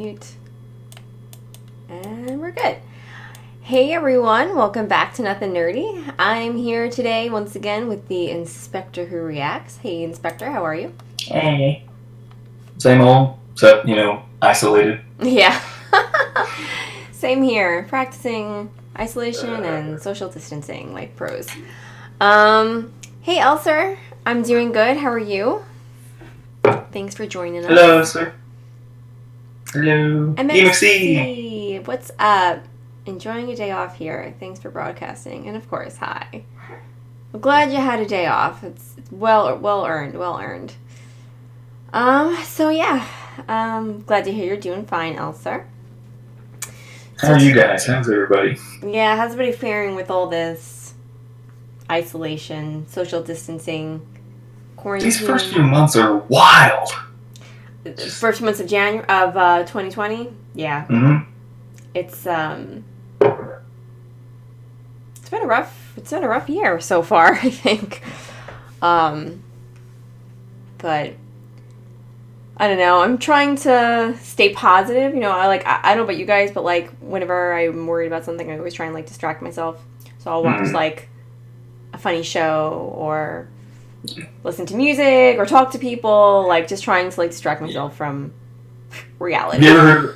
Unmute. And we're good. Hey everyone, welcome back to Nothing Nerdy. I'm here today once again with the Inspector Who Reacts. Hey Inspector, how are you? Hey. Same old, except, isolated. Yeah. Same here. Practicing isolation and social distancing like pros. Hey Elser, I'm doing good. How are you? Thanks for joining us. Hello, sir. Hello. MXC. What's up? Enjoying a day off here. Thanks for broadcasting. And of course, hi. I'm glad you had a day off. It's well earned. So yeah. Glad to hear you're doing fine, Elser. How are you guys? How's everybody? Yeah, how's everybody faring with all this isolation, social distancing, quarantine? These first few months are wild. First months of January of 2020? Yeah. Mm-hmm. It's been a rough year so far, I think. But I don't know. I'm trying to stay positive. I don't know about you guys, but like whenever I'm worried about something, I always try and like distract myself. So I'll watch like a funny show or listen to music or talk to people, like just trying to like distract myself from reality. You ever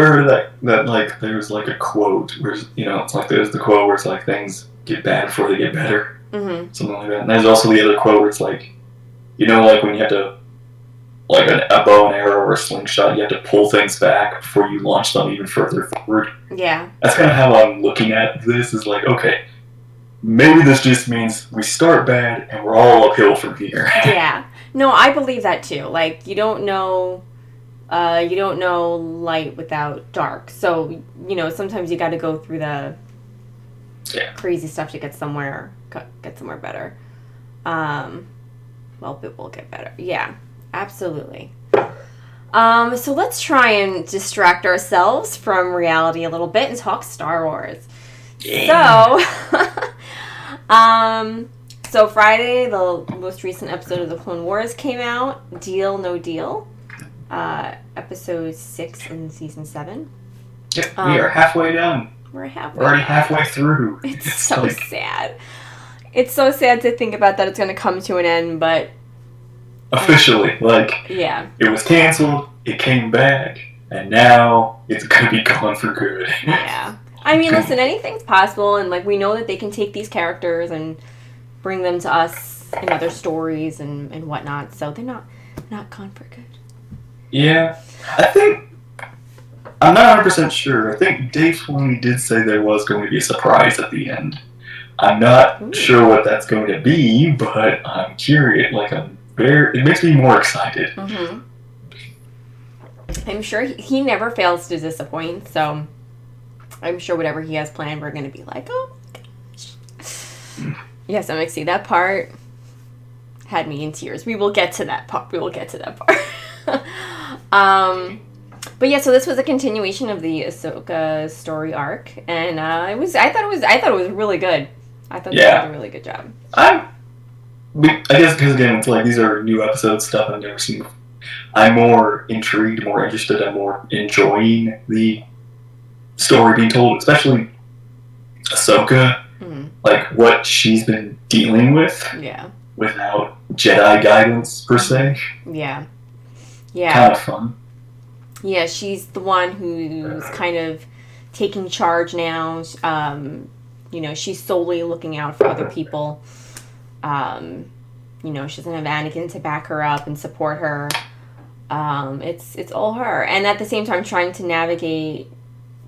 heard of that like there's like a quote where it's like there's the quote where it's like things get bad before they get better, something like that. And there's also the other quote where it's like, like when you have to like a bow and arrow or a slingshot, you have to pull things back before you launch them even further forward. Yeah, that's kind of how I'm looking at this. Is like, okay, maybe this just means we start bad and we're all uphill from here. Yeah. No, I believe that too. Like, you don't know light without dark. So, sometimes you got to go through the crazy stuff to get somewhere better. Well, it will get better. Yeah, absolutely. So let's try and distract ourselves from reality a little bit and talk Star Wars. Yeah. So Friday, the most recent episode of the Clone Wars came out. Deal No Deal. Episode 6 in season 7. Yep, we are halfway done. We're already halfway through. It's so sad. It's so sad to think about that it's going to come to an end, but officially, yeah, it was canceled. It came back, and now it's going to be gone for good. Yeah. I mean, listen, anything's possible, and like we know that they can take these characters and bring them to us in other stories and whatnot. So they're not gone for good. Yeah, I think I'm not 100% sure. I think Dave Filoni did say there was going to be a surprise at the end. I'm not sure what that's going to be, but I'm curious. It makes me more excited. Mm-hmm. I'm sure he never fails to disappoint. So I'm sure whatever he has planned, we're going to be like, oh my gosh. Yes, MXC, that part had me in tears. We will get to that part. But yeah, so this was a continuation of the Ahsoka story arc, and I thought it was really good. I thought they did a really good job. I guess because again, it's like these are new episodes, stuff I've never seen before. I'm more intrigued, more interested, and more enjoying the story being told, especially Ahsoka, like what she's been dealing with. Yeah. Without Jedi guidance per se. Yeah. Kind of fun. Yeah, she's the one who's kind of taking charge now. She's solely looking out for other people. She doesn't have Anakin to back her up and support her. It's all her. And at the same time trying to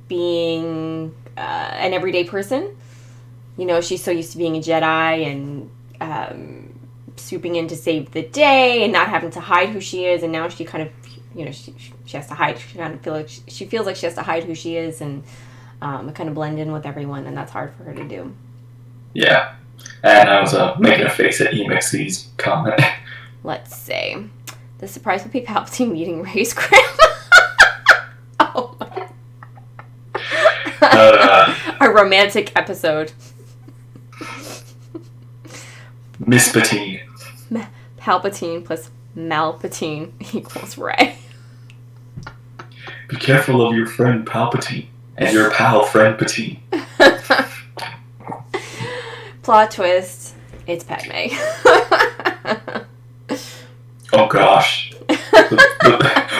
being an everyday person. She's so used to being a Jedi and swooping in to save the day and not having to hide who she is, and now she kind of she has to hide. She kind of feels like she has to hide who she is and kind of blend in with everyone, and that's hard for her to do. Yeah, and I was making a face at EMXC's comment. Let's see. The surprise would be Palpatine meeting Rey's grandma. Oh my. A romantic episode. Miss Patine. Palpatine plus Malpatine equals Rey. be careful of your friend Palpatine and your pal friend Patine. Plot twist, it's Padme. Oh gosh.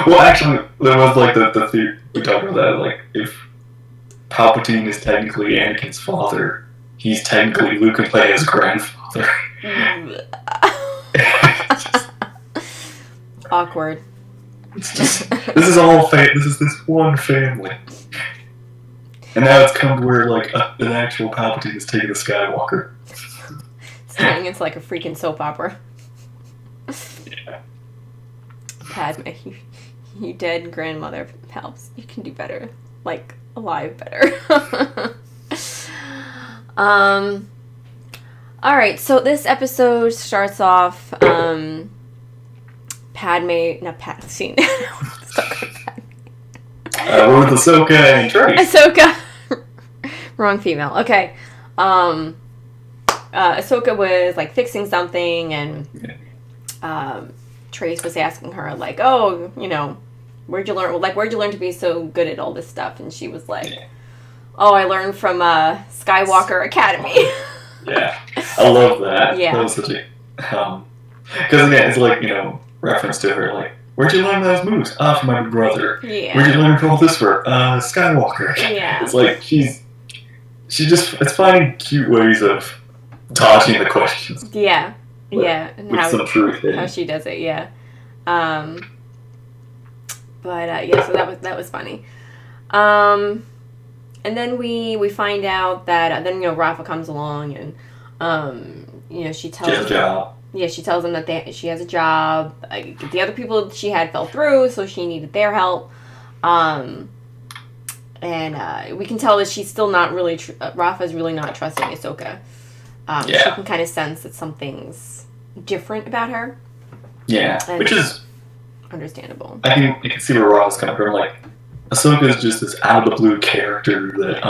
Well, actually, there was like the theory we talked about that. Like, if Palpatine is technically Anakin's father, he's technically Luke and Leia's grandfather. Awkward. It's just, this is all this is this one family, and now it's come to where like an actual Palpatine is taking the Skywalker. It's turning into like a freaking soap opera. Yeah. Padme, you dead grandmother Palps. You can do better. Like, alive better. Alright, so this episode starts off, Padme, not Palpatine. We're with Ahsoka and Trace. Ahsoka. Wrong female. Okay. Ahsoka was, like, fixing something, and, Trace was asking her, like, oh, you know, where'd you learn to be so good at all this stuff? And she was like, oh, I learned from Skywalker Academy. Yeah, I love that. Yeah. That was such a, because again, it's like, you know, reference to her, like, where'd you learn those moves? From my brother. Yeah. Where'd you learn all this for? Skywalker. Yeah. It's like, it's finding cute ways of dodging the questions. Yeah. Yeah. And with some truth in. How she does it, yeah. So that was funny. And then we find out that then, you know, Rafa comes along, and you know, she tells him that she has a job. The other people she had fell through, so she needed their help. And we can tell that she's still not really Rafa's really not trusting Ahsoka. She can kind of sense that something's different about her. Yeah, which is understandable. I can see where Rafa's coming from. Like, Ahsoka is just this out of the blue character that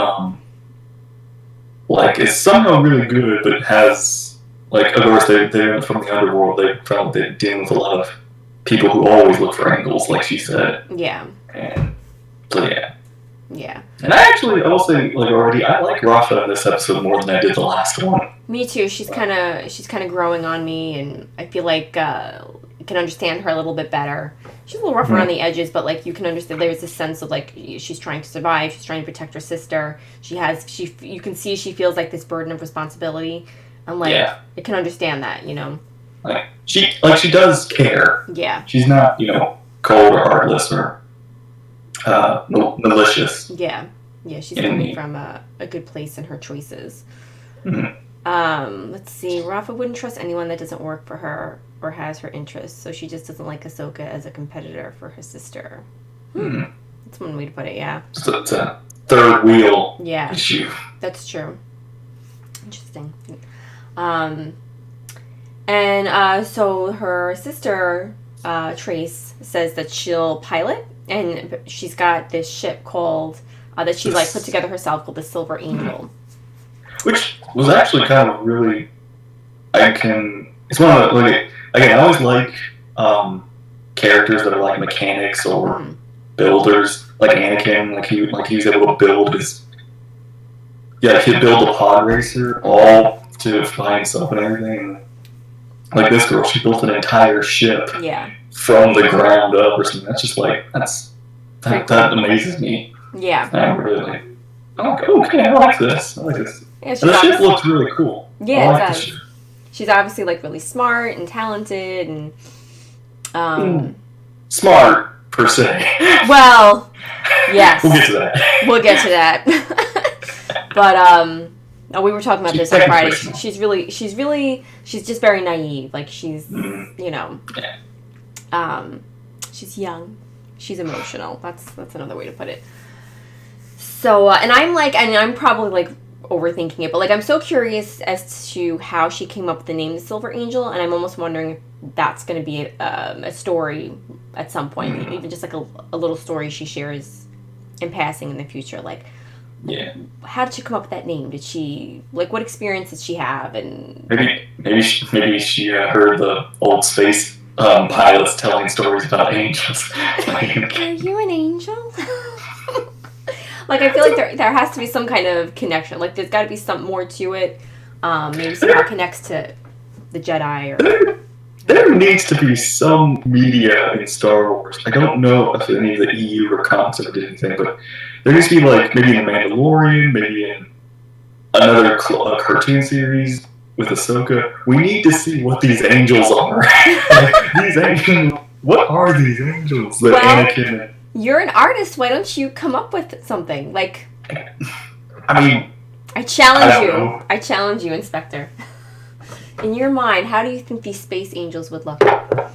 like is somehow really good, but has, like, of course they're from the underworld. They're dealing with a lot of people who always look for angles, like she said. Yeah. And so yeah. Yeah. And I will say, like, already, I like Rafa in this episode more than I did the last one. Me too. She's kind of growing on me, and I feel like I can understand her a little bit better. She's a little rough around the edges, but, like, you can understand. There's this sense of, like, she's trying to survive. She's trying to protect her sister. You can see she feels like this burden of responsibility, and, like, I can understand that, you know. Like, she does care. Yeah. She's not, you know, cold or heartless or malicious. Yeah. Yeah, she's coming from a good place in her choices. Mm-hmm. Let's see. Rafa wouldn't trust anyone that doesn't work for her or has her interests, so she just doesn't like Ahsoka as a competitor for her sister. That's one way to put it, yeah. So it's a third wheel issue. That's true. Interesting. So her sister, Trace, says that she'll pilot, and she's got this ship called, that she, like, put together herself, called the Silver Angel. Which was actually kind of really, it's one of the, like, again, I always like characters that are like mechanics or builders, like Anakin, like he was able to build he'd build a pod racer all to fly himself and everything. Like this girl, she built an entire ship from the ground up or something. That's just like, that amazes me. Yeah. I'm really, okay, I like this. Yeah, and the ship looks really cool. Yeah, I like the ship. She's obviously, like, really smart and talented and smart per se. Well, yes. We'll get to that. But we were talking about this on Friday. She's just very naive. Like, she's you know, she's young. She's emotional. That's another way to put it. So and I'm probably, like, overthinking it, but, like, I'm so curious as to how she came up with the name the Silver Angel, and I'm almost wondering if that's going to be a story at some point, even just like a little story she shares in passing in the future. Like, how did she come up with that name? Did she, like, what experience did she have? And maybe she heard the old space pilots telling stories about angels. Are you an angel? Like, I feel like there has to be some kind of connection. Like, there's got to be some more to it. Maybe somehow connects to the Jedi or... There needs to be some media in Star Wars. I don't know if any of the EU or Concert did anything, but there needs to be, like, maybe in The Mandalorian, maybe in another cartoon series with Ahsoka. We need to see what these angels are. Like, these angels, what are these angels that Anakin... You're an artist. Why don't you come up with something? Like... I mean... I challenge you. I challenge you, Inspector. In your mind, how do you think these space angels would look? I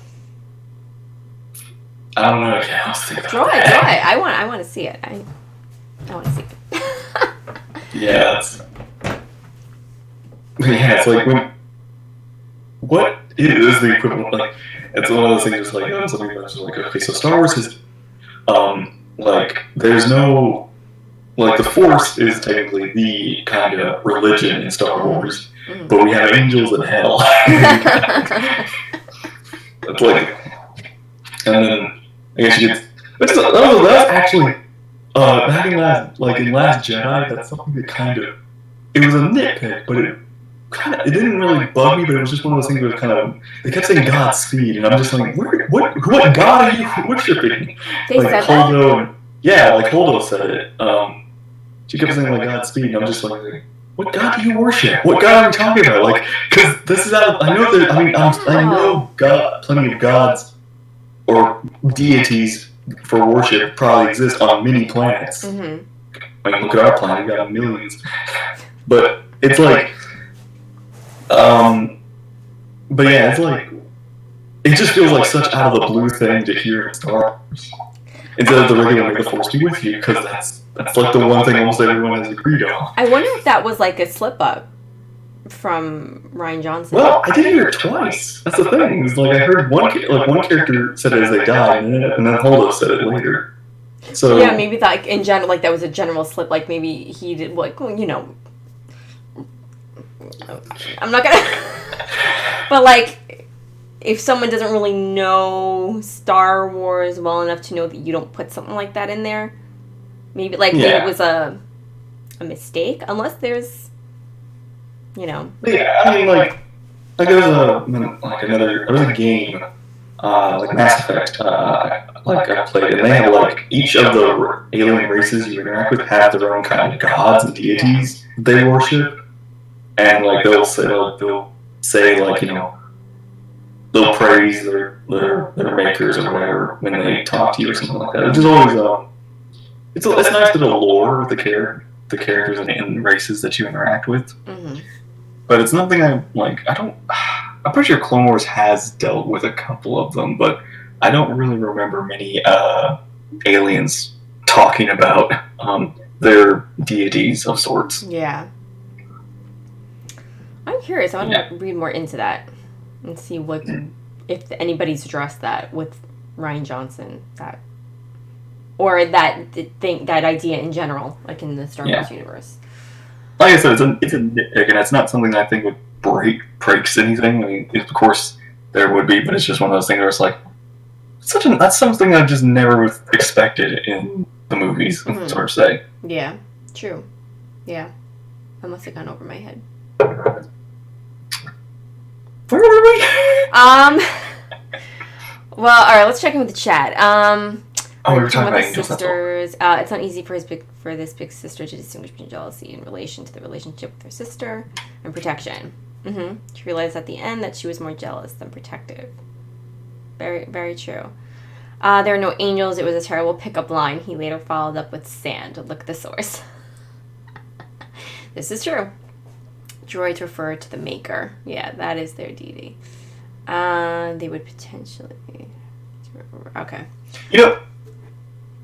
don't know. Yeah, draw it. I want to see it. I want to see it. Yeah, it's like when. What is the equivalent? Like, it's one of those things. Like, something that's like, okay, so Star Wars is, like, there's no, like, the Force is technically the kind of religion in Star Wars. But we have angels in hell. It's like, and then I guess you get. That's actually back in Last Jedi. That's something that kind of, it was a nitpick, but it didn't really bug me. But it was just one of those things that was kind of, they kept saying Godspeed, and I'm just like, what God are you worshiping? They like said Holdo, yeah, like Holdo said it. She kept saying like Godspeed, and I'm just like. What God do you worship? What God are we talking about? Like, because this is out. I know that. I mean, I know God. Plenty of gods or deities for worship probably exist on many planets. Mm-hmm. I mean, look at our planet. We got millions. But it's like, but yeah, it's like, it just feels like such out of the blue thing to hear in Star Wars instead of the regular "May the Force be with you," because that's like the one thing almost everyone has agreed on. I wonder if that was like a slip up from Rian Johnson. Well, I did hear it twice. That's the thing. It's like I heard one character said it as they died, and then Holdo said it later. So yeah, maybe that, like, in general, like that was a general slip. Like maybe he did, like, you know. I'm not gonna. But like, if someone doesn't really know Star Wars well enough to know that you don't put something like that in there. Maybe it was a mistake, unless there's, you know. Yeah, I mean, like there was a game, like Mass Effect, like I played, and they have like each of the alien races you interact with have their own kind of gods and deities they worship, and like they'll say like, you know, they'll praise their makers or whatever when they talk to you or something like that. It's just always it's nice to know lore with the characters and races that you interact with. Mm-hmm. But it's nothing I'm pretty sure Clone Wars has dealt with a couple of them, but I don't really remember many aliens talking about their deities of sorts. Yeah. I'm curious. I want to read more into that and see if anybody's addressed that with Rian Johnson, or that idea in general, like in the Star Wars universe. Like I said, it's a nitpick, and it's not something that I think would breaks anything. I mean, of course there would be, but it's just one of those things where it's like that's something I just never expected in the movies. Mm-hmm. Sort of say. Yeah, true. Yeah, that must have gone over my head. Where were we? Well, all right. Let's check in with the chat. We were talking about the sisters. It's not easy for this big sister to distinguish between jealousy in relation to the relationship with her sister and protection. Mm-hmm. She realized at the end that she was more jealous than protective. Very, very true. There are no angels. It was a terrible pickup line. He later followed up with sand. Look at the source. This is true. Droids refer to the maker. Yeah, that is their deity. They would potentially... Okay. You know,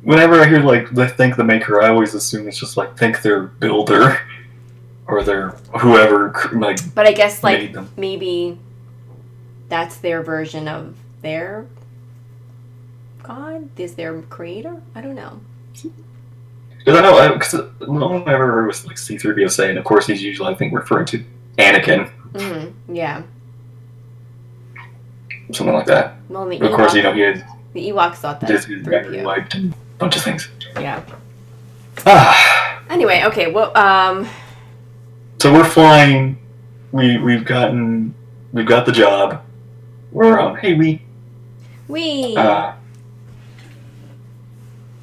whenever I hear, like, they thank the maker, I always assume it's just, like, thank their builder or their whoever, like, but I guess, like, maybe that's their version of their god? Is their creator? I don't know. Because I know, because the only one I ever heard was, like, C-3PO saying, of course he's usually, I think, referring to Anakin. Mm-hmm. Yeah. something like that. Well, But of course, you know, he had the Ewoks thought that. his memory wiped and a bunch of things. Yeah. Anyway, okay. Well, so we're flying. We've got the job. We're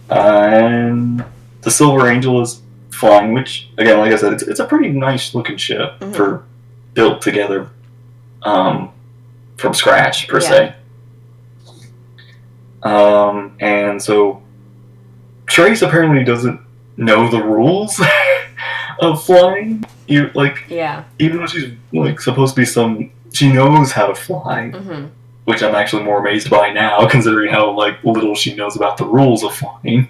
and the Silver Angel is flying, which again, like I said, it's a pretty nice looking ship for built together, from scratch per se. And so Trace apparently doesn't know the rules of flying. Even though she's like supposed to be she knows how to fly, which I'm actually more amazed by now, considering how like little she knows about the rules of flying,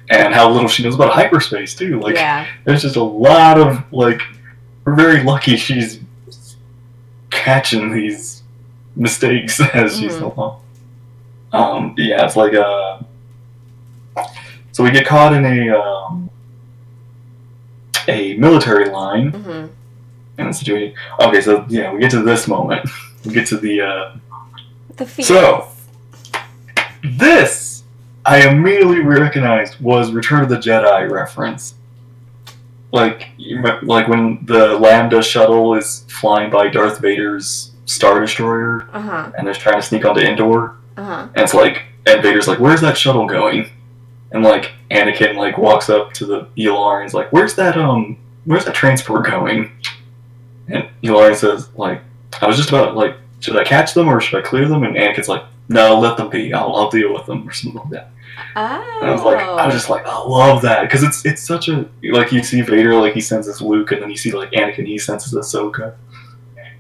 and how little she knows about hyperspace too. Like, there's just a lot of like, we're very lucky she's catching these mistakes as she's along. It's like so we get caught in a military line. And situation. Okay, so we get to this moment. We get to the feast. So this I immediately recognized was Return of the Jedi reference. Like when the Lambda shuttle is flying by Darth Vader's Star Destroyer, and they're trying to sneak onto Endor, and it's like, and Vader's like, "Where's that shuttle going?" And like Anakin like walks up to the Yularen and is like, "Where's that transport going?" And Yularen says, like, "I was just about, like, should I catch them or should I clear them?" And Anakin's like, "No, let them be. I'll deal with them," or something like that. Oh. And I was just like, I love that, because it's such a, like, you see Vader, like, he senses Luke, and then you see, like, Anakin, he senses Ahsoka.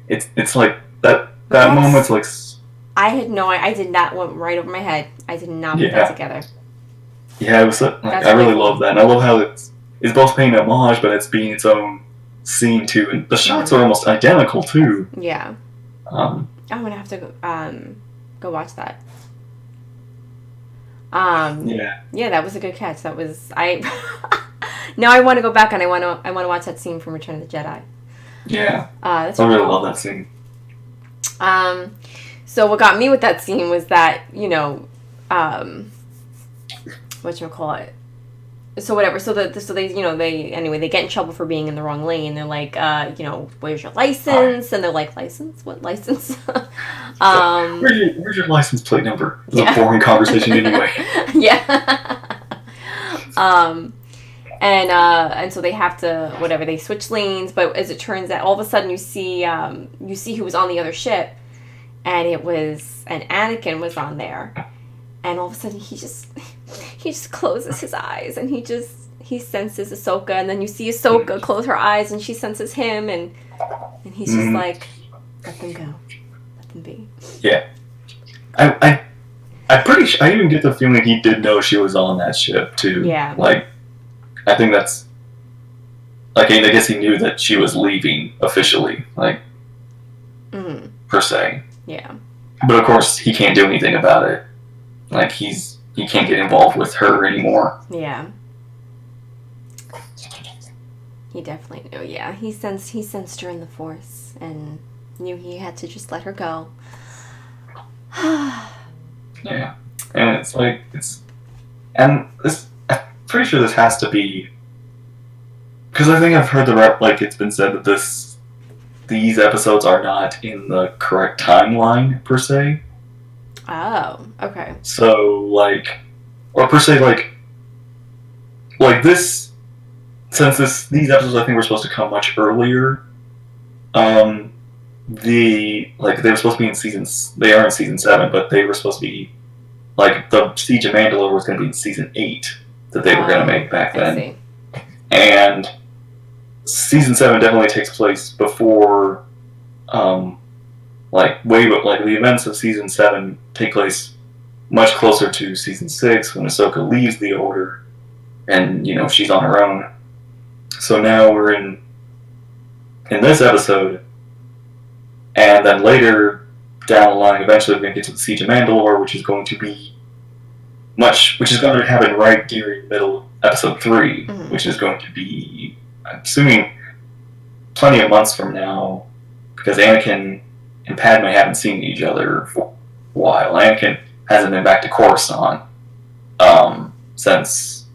It's like that moment's like. I had I did not went right over my head. I did not put that together. Yeah, it was I really love that, and I love how it's both paying homage, but it's being its own scene too, and the shots are almost identical too. Yeah. I'm gonna have to go watch that. Yeah, that was a good catch. That was now I want to go back and I want to watch that scene from Return of the Jedi. Yeah. I really love that scene. So what got me with that scene was that, whatchamacallit? So whatever. So they they get in trouble for being in the wrong lane. They're like, where's your license? And they're like, license? What license? Where's your license plate number? It's a boring conversation anyway. And so they have to they switch lanes. But as it turns out, all of a sudden you see who was on the other ship, and Anakin was on there, and all of a sudden he just closes his eyes and he senses Ahsoka, and then you see Ahsoka close her eyes and she senses him, and he's just like, let them go, let them be. Yeah, I'm pretty sure, I even get the feeling he did know she was on that ship too. Yeah. Like, I think that's, like, I guess he knew that she was leaving officially, like, per se. Yeah. But of course he can't do anything about it. Like, he can't get involved with her anymore. Yeah. He definitely knew. Yeah, he sensed her in the Force and knew he had to just let her go. Yeah, and it's like I'm pretty sure this has to be, because I think I've heard it's been said that these episodes are not in the correct timeline per se. Oh, okay. So, or per se, this, since these episodes I think were supposed to come much earlier, they were supposed to be they are in season 7, but they were supposed to be, the Siege of Mandalore was going to be in season 8 that they were going to make back then. I see. And season 7 definitely takes place before, the events of season 7 take place much closer to season 6 when Ahsoka leaves the Order and, she's on her own. So now we're in this episode, and then later down the line, eventually we're going to get to the Siege of Mandalore, which is going to happen right during middle episode 3, which is going to be, I'm assuming, plenty of months from now, because Anakin and Padme haven't seen each other for a while. Anakin hasn't been back to Coruscant since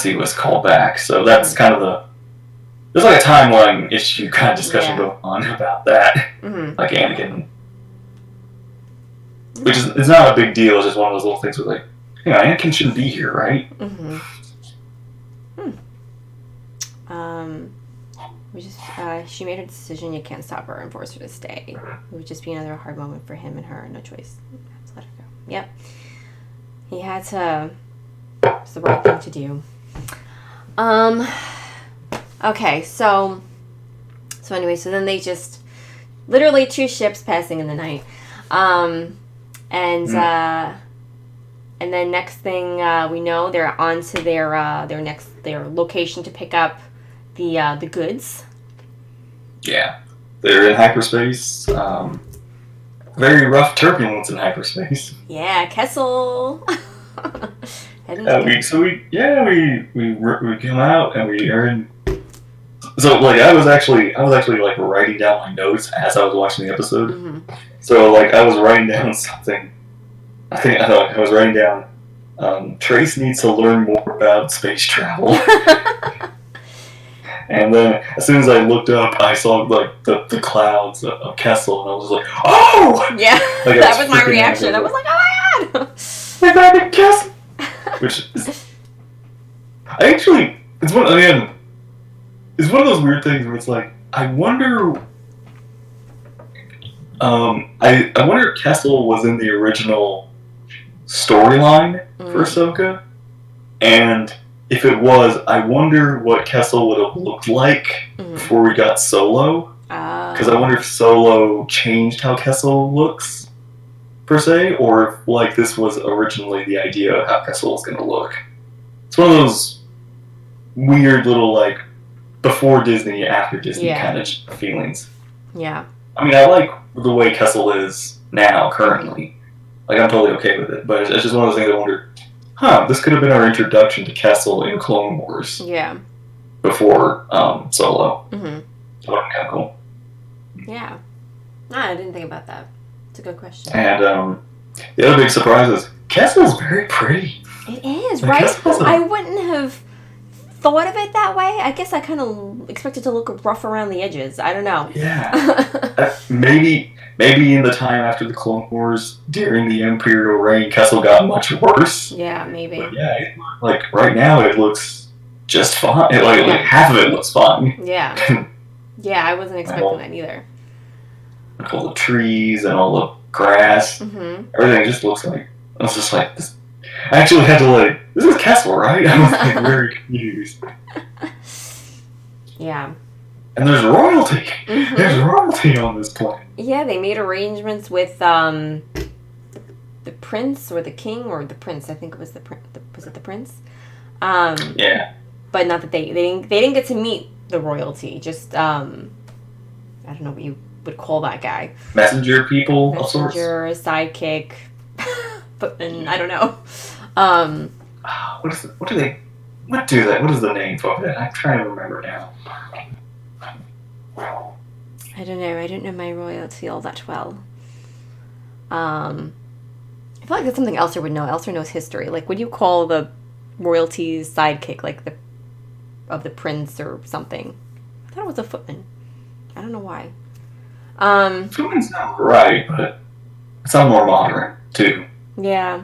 he was called back. So that's kind of there's like a timeline issue kind of discussion going on about that. Mm-hmm. Like Anakin, which is it's not a big deal. It's just one of those little things where like, Anakin shouldn't be here, right? Mm-hmm. She made her decision. You can't stop her and force her to stay. It would just be another hard moment for him and her. No choice. Have to let her go. Yep. He had to. It's the right thing to do. Okay, so anyway, so then they just literally 2 ships passing in the night, and then next thing we know, they're on to their location to pick up the goods. Yeah, they're in hyperspace. Very rough turbulence in hyperspace. Yeah, Kessel. We come out and we are in. So like I was actually like writing down my notes as I was watching the episode. Mm-hmm. So like I was writing down something. I was writing down. Trace needs to learn more about space travel. And then as soon as I looked up, I saw like the clouds of Kessel, and I was like, "Oh!" Yeah, like, that was my reaction. I was like, "Oh my god!" They're back in Kessel. Which is, it's one of those weird things where it's like, I wonder. I wonder if Kessel was in the original storyline for Ahsoka, and if it was, I wonder what Kessel would have looked like before we got Solo. Because I wonder if Solo changed how Kessel looks, per se, or if like this was originally the idea of how Kessel was going to look. It's one of those weird little like before Disney, after Disney kind of feelings. Yeah. I mean, I like the way Kessel is now, currently. Like, I'm totally okay with it, but it's just one of those things I wonder, this could have been our introduction to Kessel in Clone Wars. Yeah. Before Solo. Mm-hmm. That would have been kind of cool. Yeah. I didn't think about that. It's a good question. And the other big surprise is Kessel's very pretty. It is, like, right? I wouldn't have thought of it that way. I guess I kind of expected to look rough around the edges. I don't know. Yeah. Maybe in the time after the Clone Wars, during the Imperial reign, Kessel got much worse. Yeah, maybe. But yeah, like right now it looks just fine. Like half of it looks fine. Yeah. Yeah, I wasn't expecting that either. Like all the trees and all the grass, everything just looks like. I was just like, this. I actually had to this is Kessel, right? I was like very confused. Yeah. And there's royalty. There's royalty on this planet. Yeah, they made arrangements with the prince or the king or the prince. I think it was was it the prince? Yeah. But not that they didn't get to meet the royalty. Just I don't know what you would call that guy. Messenger people of sorts. Messenger, sidekick, but I don't know. What is the name for it? I'm trying to remember now. I don't know. I don't know my royalty all that well. I feel like that's something Elster would know. Elster knows history. Like, would you call the royalty's sidekick like of the prince or something? I thought it was a footman. I don't know why. Footman's not right, but it sounds more modern too. Yeah.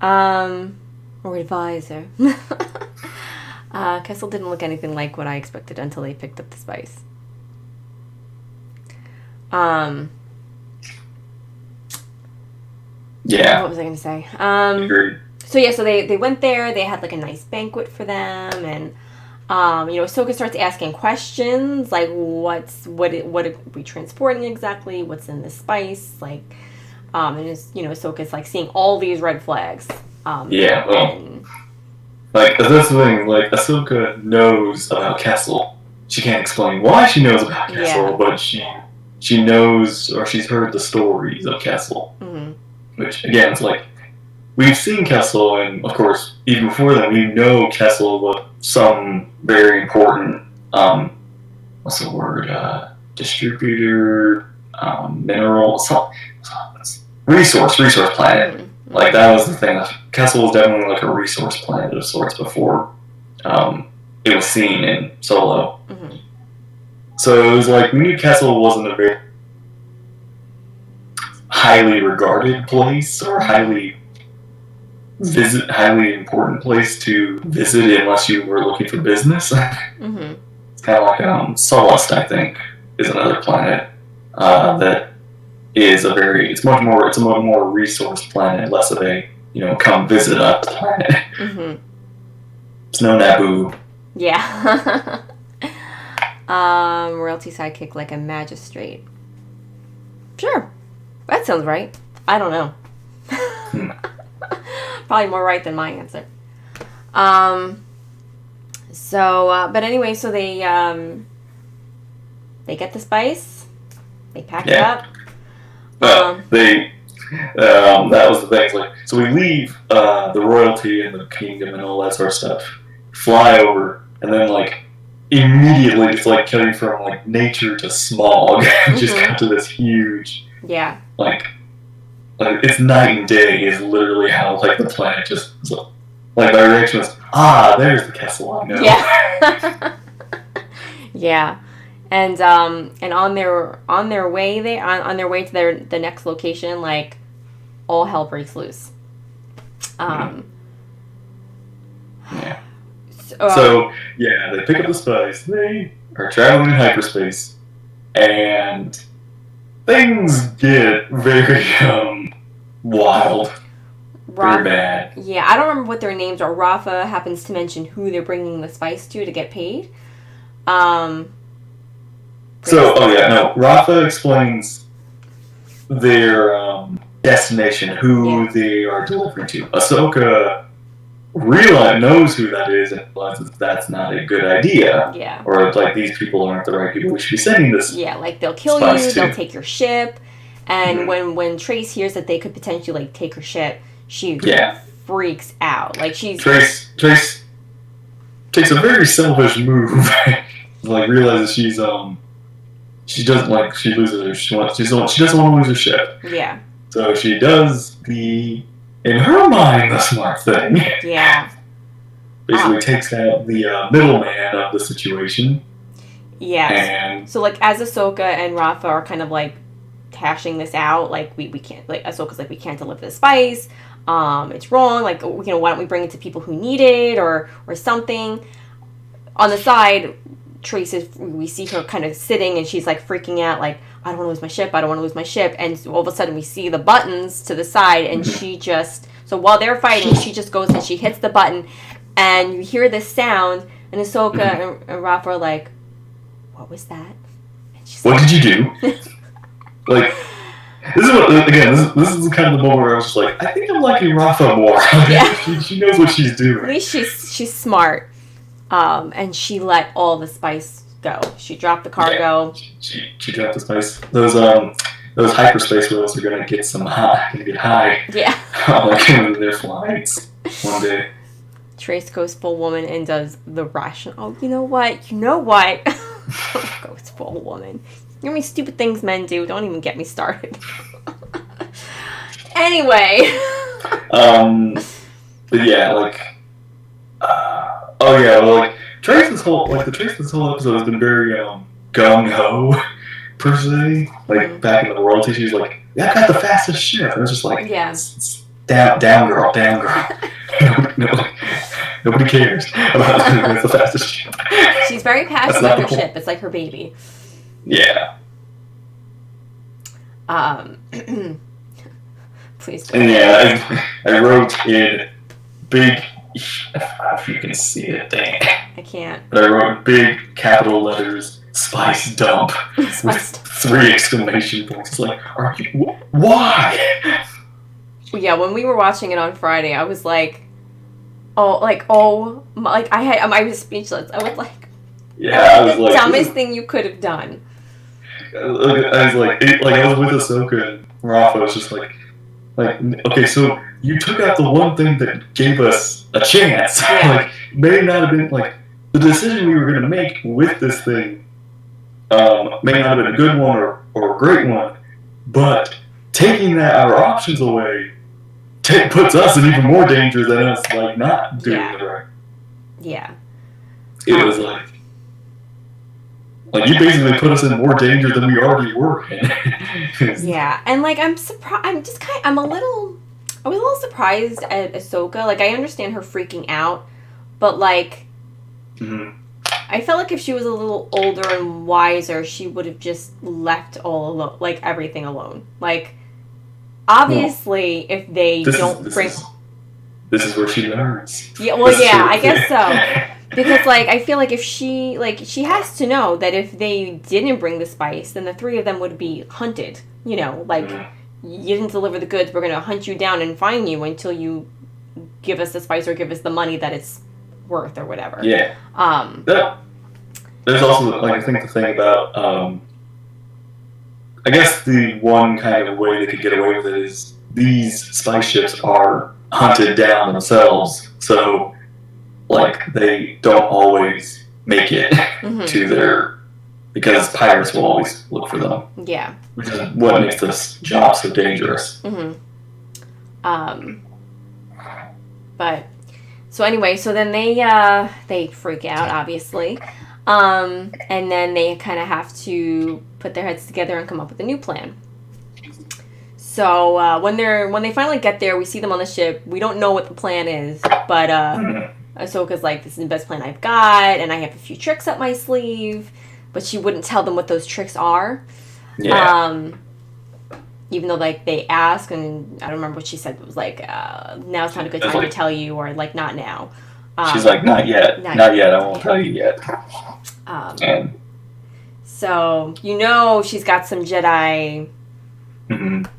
Or advisor. Kessel didn't look anything like what I expected until they picked up the spice. Yeah. What was I going to say? Agreed. So yeah, so they went there. They had like a nice banquet for them, and Ahsoka starts asking questions like, what are we transporting exactly? What's in this spice? Like, and it's, Ahsoka's like seeing all these red flags. Yeah. Well, like that's the thing. Like Ahsoka knows about Kessel. She can't explain why she knows about Kessel, but she knows, or she's heard the stories of Kessel. Mm-hmm. Which again, it's like we've seen Kessel, and of course, even before that, we know Kessel was some very important. What's the word? Distributor. mineral, resource planet. Mm-hmm. Like, that was the thing. Kessel was definitely like a resource planet of sorts before it was seen in Solo. Mm-hmm. So it was like, we knew Kessel wasn't a very highly regarded place or highly important place to visit unless you were looking for business. Mm-hmm. It's kind of like Sullust, I think, is another planet that is it's a much more resource planet, less of a, come visit us planet. Mm-hmm. It's no Naboo. Yeah. Royalty sidekick like a magistrate. Sure. That sounds right. I don't know. Probably more right than my answer. But anyway, so they get the spice. They pack it up. That was the thing. Like, so we leave the royalty and the kingdom and all that sort of stuff, fly over, and then like immediately it's like coming from like nature to smog, just got to this huge, like it's night and day is literally how like the planet just like my reaction was, there's the Kessel I know. Yeah. Yeah. And on their way to the next location, like, all hell breaks loose. Yeah. So they pick up the spice. They are traveling in hyperspace, and things get very wild. Very bad. Yeah, I don't remember what their names are. Rafa happens to mention who they're bringing the spice to get paid. Rafa explains their destination, who they are delivering to. Ahsoka knows who that is and realizes that's not a good idea. Yeah. Or like, these people aren't the right people we should be sending this. Yeah, like they'll kill you, they'll take your ship, and when Trace hears that they could potentially like take her ship, she freaks out. Like, Trace takes a very selfish move. Like, realizes she doesn't want to lose her ship. Yeah. So she does in her mind, the smart thing. Yeah. Basically takes out the middleman of the situation. Yeah. And so like, as Ahsoka and Rafa are kind of like hashing this out, like we can't, like, Ahsoka's like, we can't deliver the spice. It's wrong. Like, why don't we bring it to people who need it or something? On the side, we see her kind of sitting and she's like freaking out, like, I don't want to lose my ship. I don't want to lose my ship. And all of a sudden we see the buttons to the side and so while they're fighting, she just goes and she hits the button and you hear this sound and Ahsoka and Rafa are like, what was that? And she's what did you do? Like, this is kind of the moment where I was just like, I think I'm liking Rafa more. Yeah. she knows what she's doing. At least she's smart. And she let all the spice go. She dropped the cargo. Yeah, she dropped the spice. Those hyperspace whales are gonna get high. Yeah. Like in their flights one day. Trace goes full woman and does the ration. Oh, you know what? Goes full woman. You know how many stupid things men do? Don't even get me started. Anyway. But yeah, like. Trace this whole episode has been very gung ho per se. Like, back in the royalty, she's like, "Yeah, I got the fastest ship." And it's just like, it's down, girl. Nobody cares about the fastest ship. She's very passionate about her ship. It's like her baby. Yeah. Please. Go and I wrote in big. If you can see it, dang. I can't. But I wrote big capital letters, spice dump, with 3 exclamation points. It's like, why? Yeah, when we were watching it on Friday, I was like, I was speechless. I was like, the dumbest thing you could have done. I was like, I was with Ahsoka and Rafa was just like, okay, so you took out the one thing that gave us a chance. Yeah. Like, may not have been, like, the decision we were going to make with this thing may not have been a good one or a great one, but taking our options away puts us in even more danger than us like not doing it right. Yeah. It was like you basically put us in more danger than we already were in. Yeah, and like I'm surprised. I was a little surprised at Ahsoka. Like I understand her freaking out, but like, I felt like if she was a little older and wiser, she would have just left all alone, like everything alone. Like, obviously, if they don't bring, this is where she learns. Yeah, well, yeah, I guess so. Because, like, I feel like if she has to know that if they didn't bring the spice, then the three of them would be hunted. You know, like, you didn't deliver the goods, we're going to hunt you down and find you until you give us the spice or give us the money that it's worth or whatever. Yeah. There's also, like, I think the thing about, I guess the one kind of way they could get away with it is these spice ships are hunted down themselves, so like they don't always make it to their, because pirates will always look for them. Yeah. Which is what makes this job so dangerous. But so anyway, so then they freak out, obviously. And then they kind of have to put their heads together and come up with a new plan. So when they finally get there, we see them on the ship. We don't know what the plan is, but Ahsoka's like, this is the best plan I've got, and I have a few tricks up my sleeve, but she wouldn't tell them what those tricks are. Yeah. Even though like they ask, and I don't remember what she said. It was like, now's not a good time to tell you, or like not now. She's like, not yet. Not yet. I won't tell you yet. And so she's got some Jedi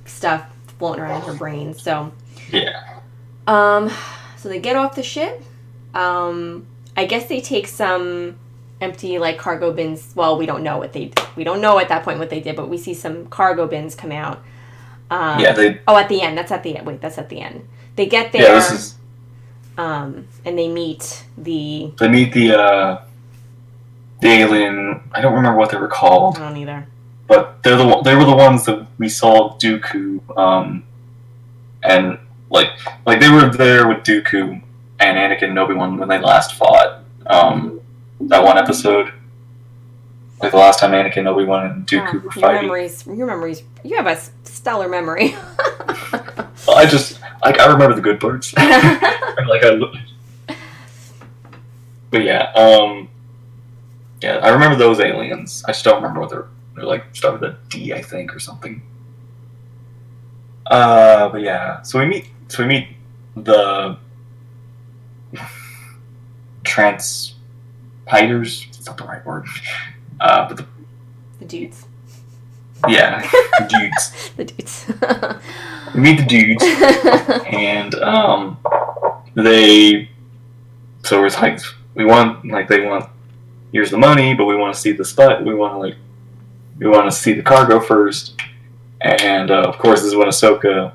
stuff floating around in her brain. So yeah. So they get off the ship. I guess they take some empty like cargo bins. Well, we don't know at that point what they did, but we see some cargo bins come out. At the end. That's at the end. Wait, that's at the end. They get there. Yeah, this is. And they meet the. They meet the alien. I don't remember what they were called. I don't either. But they were the ones that we saw Dooku. And like they were there with Dooku and Anakin and Obi-Wan when they last fought. That one episode. Like the last time Anakin and Obi-Wan and Dooku were fighting. Your memories. You have a stellar memory. I remember the good parts. But yeah, I remember those aliens. I just don't remember what they're like. Start with a D, I think, or something. But yeah, so we meet the transpiders. It's not the right word. But the dudes. Yeah, the dudes. The dudes. We meet the dudes, and so it's like they want. Here's the money, but we want to see the spot. We want to see the cargo first, and of course, this is when Ahsoka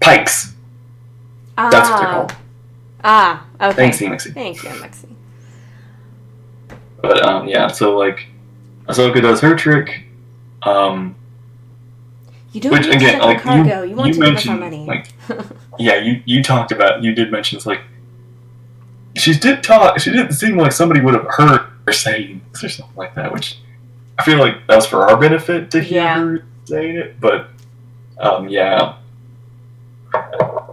pikes. That's what they're called. Okay. Thanks, Mexi. Thank you, Mexi. But yeah, so like Ahsoka does her trick. You don't need to like cargo. You want to give us our money. Like, yeah, you did mention it's like she didn't seem like somebody would have heard her saying this or something like that, which I feel like that was for our benefit to hear her saying it, but yeah.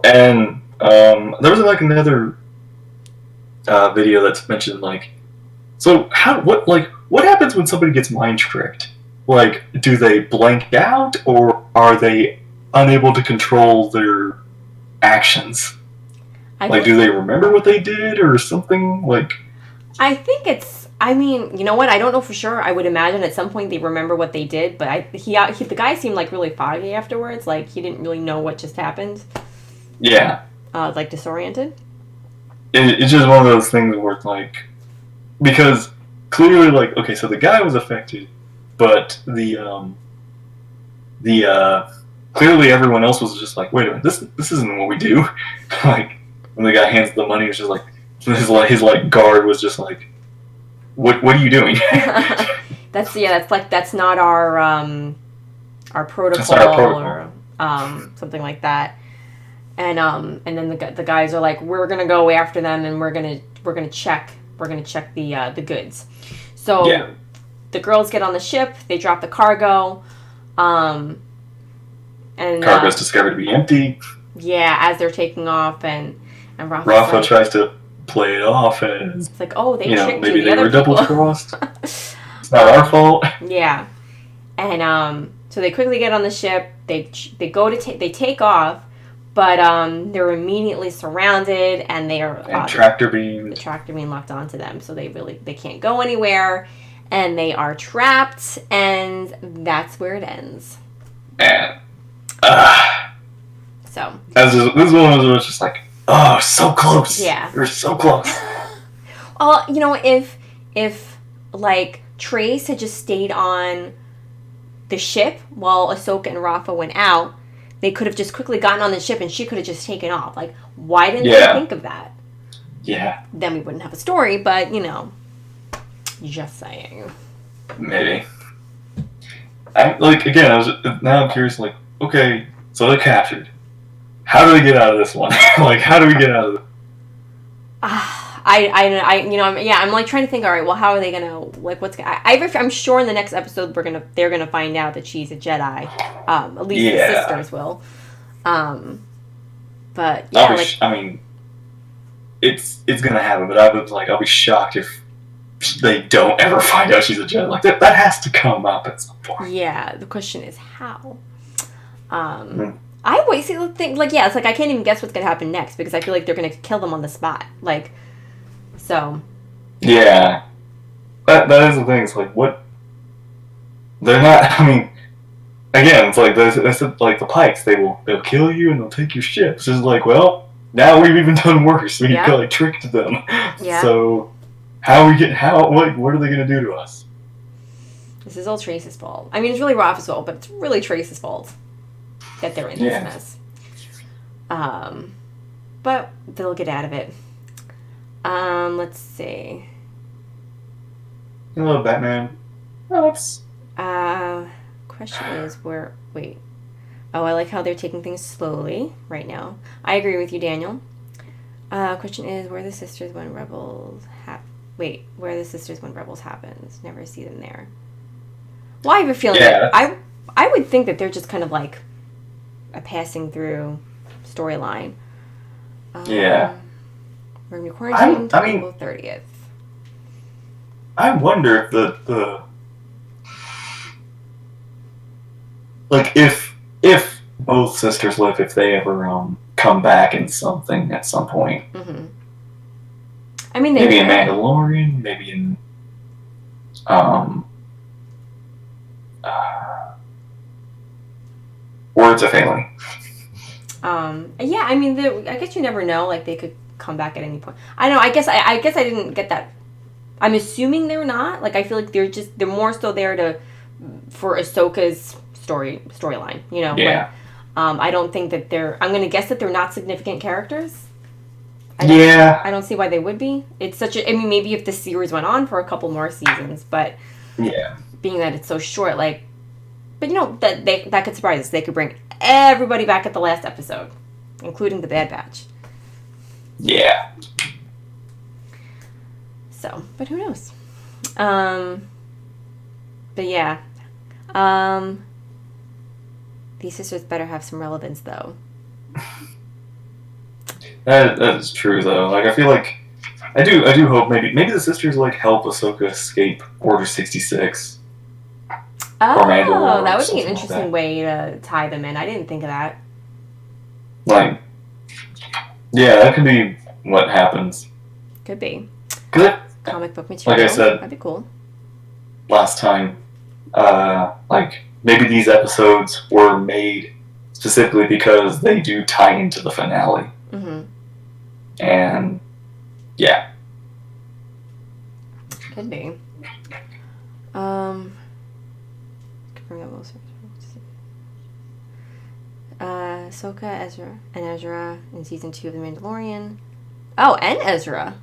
And there was like another video that's mentioned like, so what happens when somebody gets mind tricked? Like, do they blank out, or are they unable to control their actions? Do they remember what they did, or something? Like, I think it's. I mean, you know what? I don't know for sure. I would imagine at some point they remember what they did, but the guy seemed like really foggy afterwards. Like he didn't really know what just happened. Yeah. Like disoriented. It's just one of those things where it's like, because clearly, like, okay, so the guy was affected. But clearly everyone else was just like, wait a minute, this isn't what we do. Like when the guy hands the money, it was just like his guard was just like, what are you doing? that's not our protocol, That's not our protocol. or something like that. And then the guys are like, we're gonna go after them, and we're gonna check the goods. So Yeah. the girls get on the ship, they drop the cargo, and Cargo's discovered to be empty. yeah, as they're taking off, and Rafa like, tries to play it off as, it's like, oh, they you know, tricked maybe you. they The were other people. double crossed. It's not our fault. Yeah, and so they quickly get on the ship. They go to they take off, but they're immediately surrounded, and they are And tractor beam. the tractor beam locked onto them, so they can't go anywhere, and they are trapped, and that's where it ends. And So this one was just like, oh, so close. Yeah. We're so close. well, you know, if like Trace had just stayed on the ship while Ahsoka and Rafa went out, they could have just quickly gotten on the ship and she could have just taken off. Like, why didn't they think of that? Yeah. Then we wouldn't have a story, but, you know, just saying. Maybe. Now I'm curious, like, okay, so they're captured. How do we get out of this one? Like, how do we get out of it? I'm like trying to think. All right, well, how are they gonna I'm sure in the next episode they're gonna find out that she's a Jedi. At least the sisters will. But yeah, it's gonna happen. But I'll be shocked if they don't ever find out she's a Jedi. Like that has to come up at some point. Yeah, the question is how. I always think it's like I can't even guess what's gonna happen next because I feel like they're gonna kill them on the spot. Like, so. Yeah, that is the thing. It's like what they're not. I mean, again, it's like they said, like the Pikes. They'll kill you and they'll take your ships. It's like, well, now we've even done worse. We tricked them. Yeah. So what are they gonna do to us? This is all Trace's fault. I mean, it's really Rafa's fault, but it's really Trace's fault that they're in this mess. But they'll get out of it. Let's see. Hello, Batman. Question is where... Wait. Oh, I like how they're taking things slowly right now. I agree with you, Daniel. Question is where the sisters when Rebels happens. Never see them there. Well, I have a feeling that I would think that they're just kind of like a passing through storyline. We're in quarantine until April 30th. I wonder if the like if both sisters live, if they ever come back in something at some point. Mm-hmm. I mean, maybe in Mandalorian, maybe in Words of Failing. Yeah, I mean, I guess you never know. Like, they could come back at any point. I don't know. I guess I didn't get that. I'm assuming they're not. Like, I feel like they're more so there for Ahsoka's storyline. You know. Yeah. Like, I don't think that I'm going to guess that they're not significant characters. I don't see why they would be. It's such a. I mean, maybe if the series went on for a couple more seasons, but being that it's so short, like. But you know that could surprise us. They could bring everybody back at the last episode, including the Bad Batch. Yeah. So, but who knows? But yeah. These sisters better have some relevance, though. That is true, though. Like, I feel like I do hope maybe the sisters like help Ahsoka escape Order 66. Oh, that would be an interesting way to tie them in. I didn't think of that. Like, yeah, that could be what happens. Could be. Comic book material. Like I said, that'd be cool. Last time, like maybe these episodes were made specifically because they do tie into the finale. Mm-hmm. And yeah, could be. Ahsoka, Ezra in season 2 of The Mandalorian. Oh, and Ezra.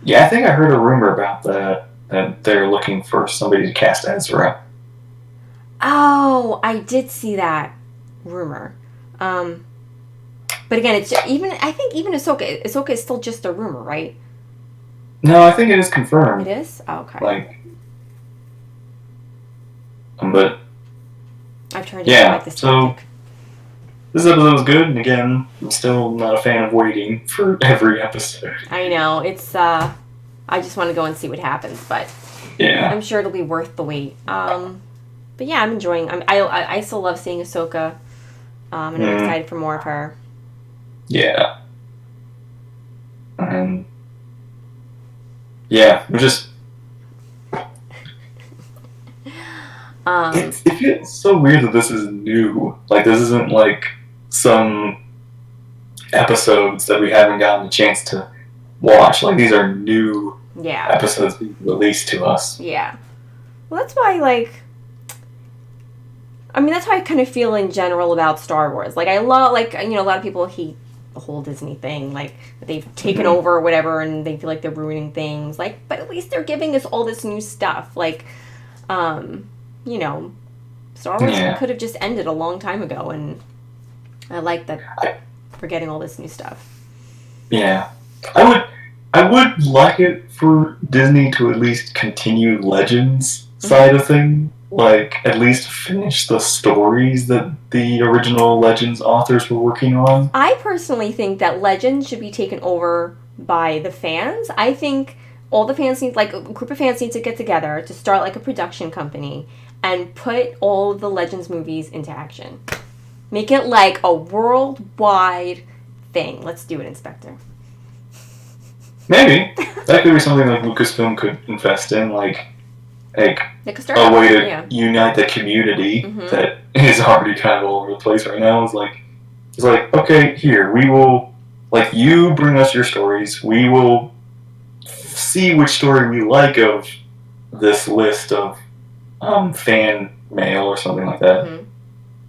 Yeah, I think I heard a rumor about that. that they're looking for somebody to cast Ezra. Oh, I did see that rumor. But again, it's even. I think even Ahsoka. Ahsoka is still just a rumor, right? No, I think it is confirmed. It is. Oh, okay. Like, but I've tried to like this topic. This episode was good, and again, I'm still not a fan of waiting for every episode. I know it's. I just want to go and see what happens, but yeah, I'm sure it'll be worth the wait. But yeah, I'm enjoying. I still love seeing Ahsoka, and I'm excited for more of her. Yeah. And yeah, we're just. It feels so weird that this is new. Like, this isn't like some episodes that we haven't gotten a chance to watch. Like, these are new episodes being released to us. Yeah. Well, that's why, like. I mean, that's how I kind of feel in general about Star Wars. Like, I love, like, you know, a lot of people hate the whole Disney thing. Like, they've taken over or whatever, and they feel like they're ruining things. Like, but at least they're giving us all this new stuff. Like, you know, Star Wars could have just ended a long time ago, and I like that we're getting all this new stuff. Yeah. I would like it for Disney to at least continue Legends side of things. Like, at least finish the stories that the original Legends authors were working on. I personally think that Legends should be taken over by the fans. I think all the fans need, like, a group of fans need to get together to start, like, a production company and put all of the Legends movies into action. Make it, like, a worldwide thing. Let's do it, Inspector. Maybe. That could be something like Lucasfilm could invest in, like a way to unite the community that is already kind of all over the place right now. It's like, okay, here, we will, like, you bring us your stories, we will see which story we like of this list of fan mail or something like that.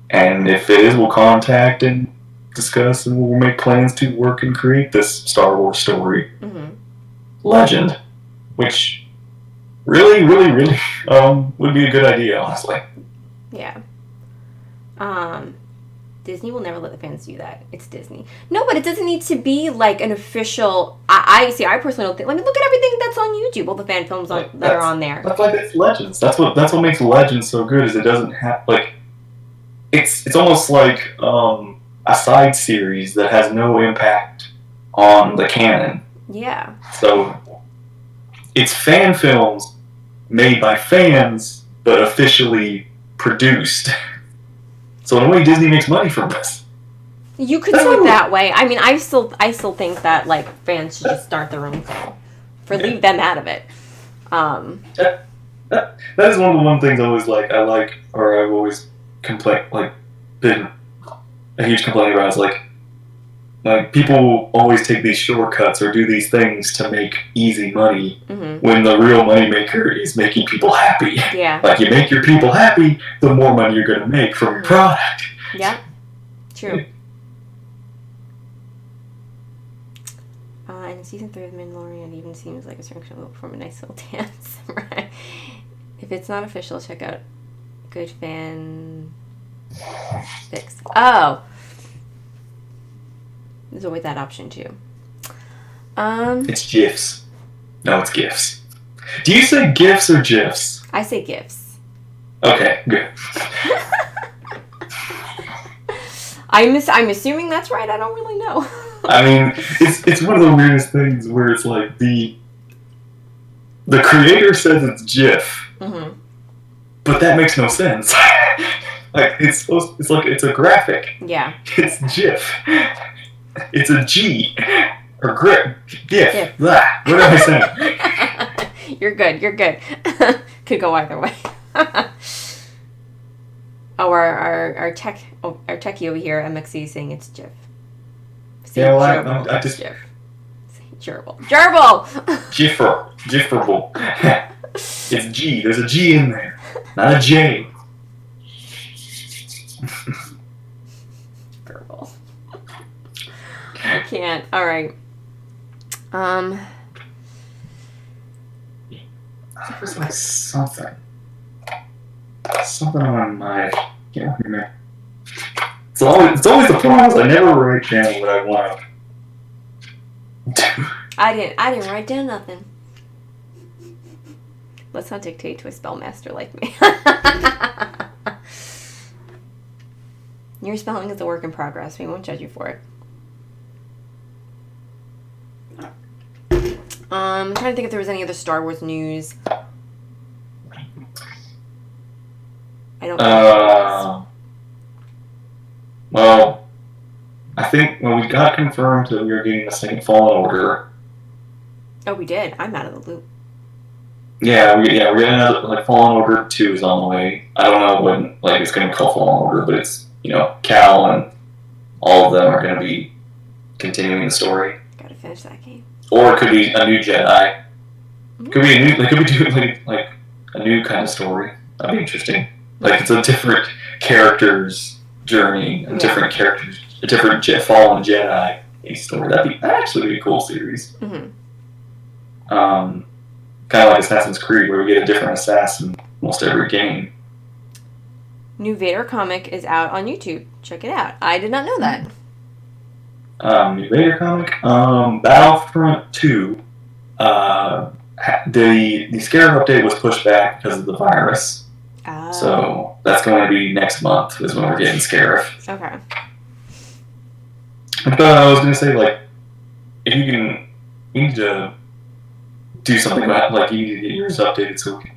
And if it is, we'll contact and discuss, and we'll make plans to work and create this Star Wars story. Legend. Which really, really, really would be a good idea, honestly. Yeah. Disney will never let the fans do that. It's Disney. No, but it doesn't need to be like an official. I personally don't think. I mean, look at everything that's on YouTube. All the fan films that are on there. That's like it's Legends. That's what makes Legends so good. Is it doesn't have like. It's almost like a side series that has no impact on the canon. Yeah. So it's fan films made by fans, but officially produced. So in a way, Disney makes money from this. You could do it that way. I mean, I still think that, like, fans should just start their own thing. Leave them out of it. That is one of the things I've always been a huge complaint about. Is like people always take these shortcuts or do these things to make easy money when the real moneymaker is making people happy. Yeah. Like, you make your people happy, the more money you're going to make from your product. Yeah. True. In season 3 of Mandalorian, it even seems like a certain will perform a nice little dance. Right? If it's not official, check out Good Fan Fix. Oh. There's always that option too. It's GIFs. No, it's GIFs. Do you say GIFs or GIFs? I say GIFs. Okay, good. I'm assuming that's right. I don't really know. I mean, it's one of the weirdest things where it's like the creator says it's GIF, but that makes no sense. Like, it's a graphic. Yeah. It's GIF. It's a G or grip. GIF. Blah. What am I saying? You're good. Could go either way. Our techie over here, MXC, is saying it's GIF. Yeah, well, I just GIF. Gerbil. Gifferable. It's G. There's a G in there, not a J. Gerbil. I can't. All right. There was like something on my mind. Can't remember. It's always the problem is I never write down what I want to. I didn't write down nothing. Let's not dictate to a spellmaster like me. Your spelling is a work in progress. We won't judge you for it. I'm trying to think if there was any other Star Wars news. I don't know. Well, I think when we got confirmed that we were getting the second Fallen Order. Oh, we did. I'm out of the loop. Yeah, we're getting another, like, Fallen Order 2 is on the way. I don't know when, like, it's going to be called Fallen Order, but it's, you know, Cal and all of them are going to be continuing the story. Gotta finish that game. Or it could be a new Jedi. Could be a new, they could be doing, like a new kind of story. That'd be interesting. Like, it's a different character's journey, a different fallen Jedi story. That'd actually be a cool series. Mm-hmm. Kind of like Assassin's Creed, where we get a different assassin almost every game. New Vader comic is out on YouTube. Check it out. I did not know that. New Vader comic. Battlefront 2. The Scarab update was pushed back because of the virus. Oh. So that's going to be next month is when we're getting Scarab. Okay. But I was going to say, like, if you need to do something about, like, you need to get yours updated so we can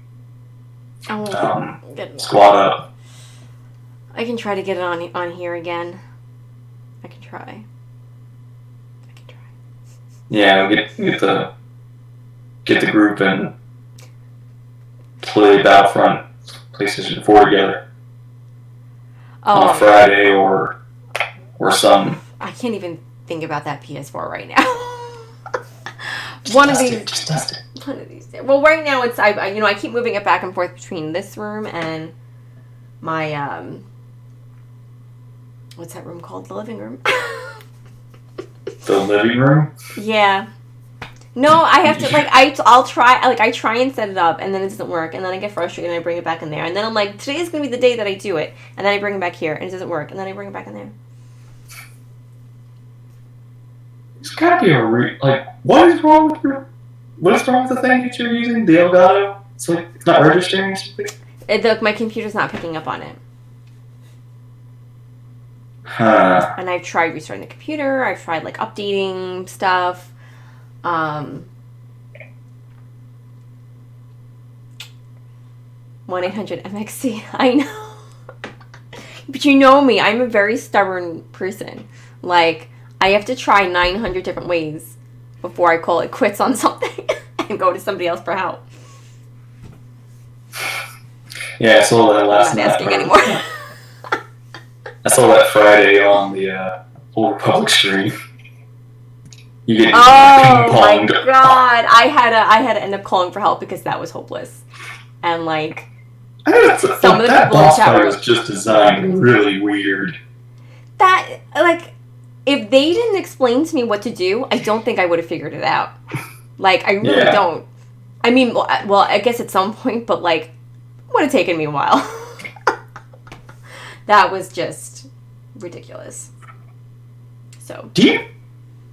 squad up. I can try to get it on here again. I can try. Yeah, get the group and play Battlefront PlayStation 4 together on a Friday or some. I can't even think about that PS4 right now. Just test it. One of these days. Well, right now it's I keep moving it back and forth between this room and my what's that room called? The living room. The living room? Yeah. No, I have to I'll try I try and set it up and then it doesn't work and then I get frustrated and I bring it back in there and then I'm like, today is gonna be the day that I do it and then I bring it back here and it doesn't work and then I bring it back in there. It's gotta be what is wrong with the thing that you're using? The Elgato? It's like it's not registering or something? My computer's not picking up on it. Huh. And I've tried restarting the computer. I've tried updating stuff. 1-800-MXC. I know. But you know me. I'm a very stubborn person. I have to try 900 different ways before I call it quits on something and go to somebody else for help. Yeah, I saw that last night. I'm not asking anymore. I saw that Friday on the Old Republic stream. You get ping ponged. My god! I had to end up calling for help because that was hopeless, and some of the people in the chat was just designed really weird. That if they didn't explain to me what to do, I don't think I would have figured it out. I really don't. I mean, well, I guess at some point, but would have taken me a while. That was just ridiculous. So. I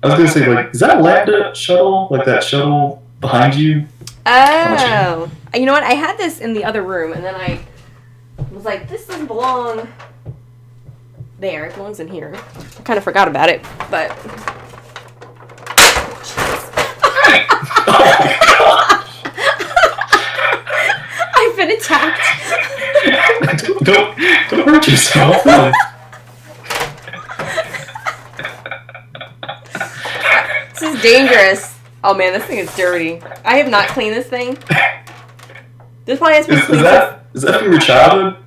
was gonna say, is that a Lambda shuttle? That shuttle behind you? Oh. You know what? I had this in the other room, and then I was like, this doesn't belong there. It belongs in here. I kind of forgot about it, but... I've been attacked. Don't hurt yourself. This is dangerous. Oh man, this thing is dirty. I have not cleaned this thing. This probably has been cleaned. Is that from your childhood?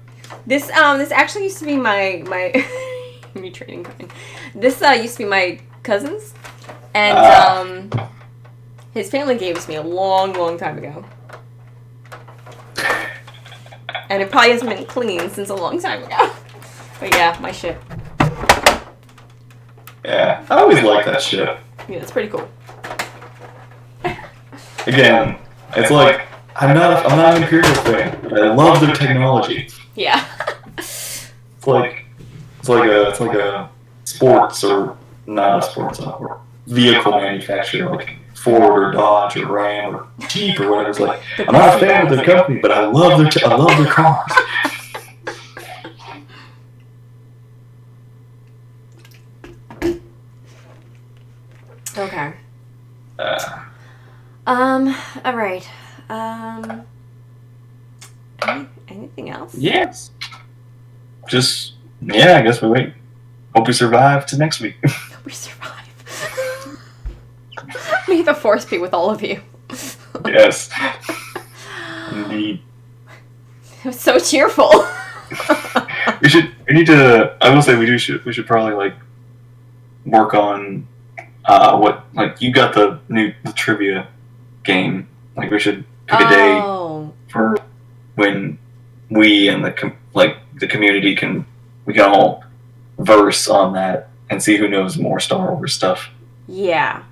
This actually used to be my me trading coin. This used to be my cousin's, and his family gave it to me a long time ago. And it probably hasn't been cleaned since a long time ago. But yeah, my ship. Yeah, I always like that ship. Yeah, it's pretty cool. Again, it's like I'm not an Imperial fan, but I love their technology. Yeah. It's like a sports or not a sports vehicle manufacturer like Ford or Dodge or Ram or Jeep or whatever. It's like I'm not a fan of their company, but I love their cars. Okay. All right. Anything else? Yes. Just, I guess we wait. Hope we survive to next week. We survive. May the force be with all of you. Yes. Indeed. It was so cheerful. we should probably like work on what, like, you got the trivia game. Like, we should pick a day for when we and the community we can all verse on that and see who knows more Star Wars stuff. Yeah.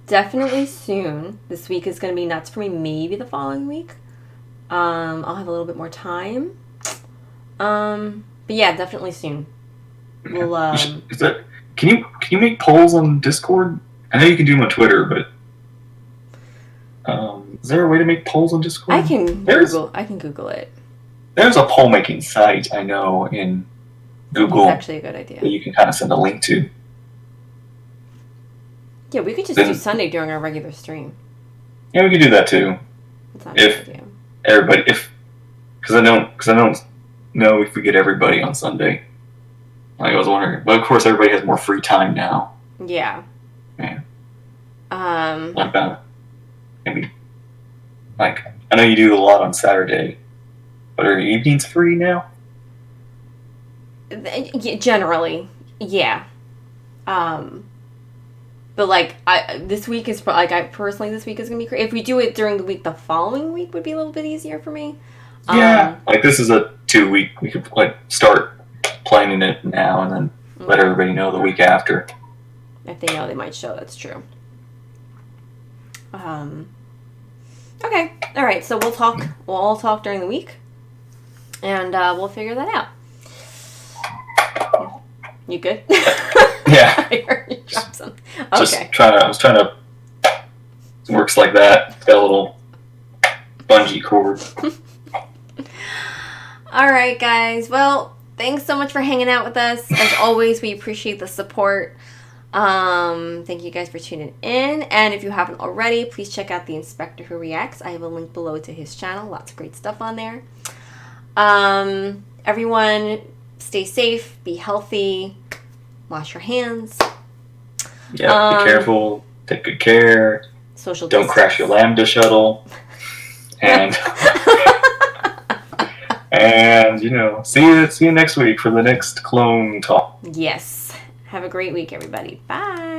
Definitely soon. This week is going to be nuts for me. Maybe the following week. I'll have a little bit more time. But yeah, definitely soon. We'll, can you make polls on Discord? I know you can do them on Twitter, but is there a way to make polls on Discord? I can Google it. There's a poll making site I know in Google. That's actually a good idea. That you can kind of send a link to. Yeah, we could just do Sunday during our regular stream. Yeah, we could do that too. That's not a good idea. Because I don't know if we get everybody on Sunday. Like, I was wondering, but of course everybody has more free time now. Yeah. Yeah. Like that. Maybe. Like, I know you do a lot on Saturday, but are your evenings free now? Generally, yeah. But like, this week is this week is gonna be crazy. If we do it during the week, the following week would be a little bit easier for me. Yeah, like this is a 2-week. We could like start planning it now and then let everybody know the week after. If they know, they might show. That's true. Okay. All right. So we'll talk. We'll all talk during the week, and we'll figure that out. You good? Yeah. I heard you drop something. Okay. I was trying to. It works like that. Got a little bungee cord. All right, guys. Well, thanks so much for hanging out with us. As always, we appreciate the support. Thank you guys for tuning in. And if you haven't already, please check out the Inspector Who Reacts. I have a link below to his channel. Lots of great stuff on there. Everyone, stay safe, be healthy, wash your hands. Yeah, be careful, take good care. Social Don't distance. crash your Lambda shuttle. And and see you next week for the next clone talk. Yes. Have a great week, everybody. Bye.